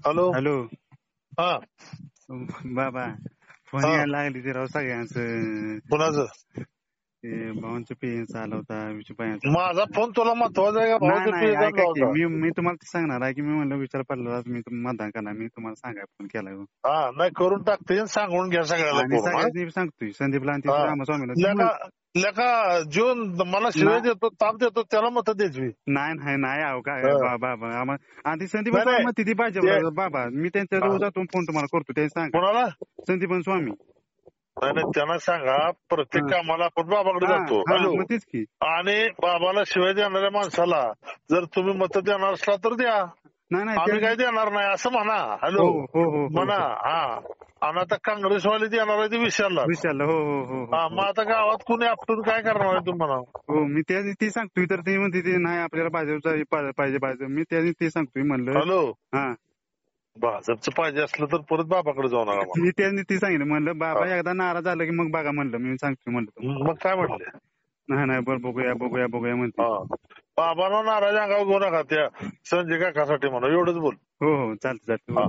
Hello. Hello हा बाबा, phone हा यायला लागली ते राव सगळ्यांचं. कुणाचं? ते भावांच्या पेयांचा आला होता, विजूबाईंचा. माझा फोन तुला महत्वाचा आहे का? नाही भाऊचा नाही, पेज ऐका आणला की होता. मी तुम्हाला सांगणार आहे की मी म्हणलं विचार पडला मी मतदान करणार, मी तुम्हाला सांगाय फोन केलाय. हा नाही करून टाकते सांगून घ्या सगळ्याला आणि करून. सगळ्यांनी सांगतोय संदीपला आणि हा रामस्वामीला. लेका लेका जीवन मला शिवाय देतो ताप देतो त्याला मत द्यायची. नाही नाही नाही, अहो काय बाबा आणि संदीप नाही स्वामी नाही मग ती पाहिजे बाबा. मी त्यांच्या रोज जातो फोन तुम्हाला करतो, ते सांगा कोणाला? संदीप स्वामी. नाही नाही त्यांना सांगा प्रत्येक कामाला आपण बाबाकडे जातो. हॅलो. मग तेच की. आणि बाबाला शिवाय देणाऱ्या माणसाला जर तुम्ही मत देणार असला तर द्या, नाही नाही आम्ही काय देणार नाही असं म्हणा. हॅलो हो हो हो म्हणा. हा आणि आता काँग्रेसवाले देणार आहे ते विशालला. विशाल हो हो हो हा हो मग आता गावात कुणी आपटून काय करणार आहे तुम्हाला? हो. मी ते सांगतोय तर ते म्हणते ते नाही आपल्याला भाजपचा पाहिजे. मी ते सांगतोय म्हणलं. हॅलो. हा भाजपचं पाहिजे असलं तर परत बाबाकडे जाऊ नका मला. मी त्यांनी ते सांगितलं म्हणलं बाबा एकदा नाराज झालं की मग बघा म्हणलं, मी सांगतोय म्हणलं. मग काय म्हणले? नाही बरं बघूया म्हणते. बाबांना नाराज अंगावर घेऊ नका, त्या संजय काकासाठी म्हणा एवढंच बोल. हो चालतं.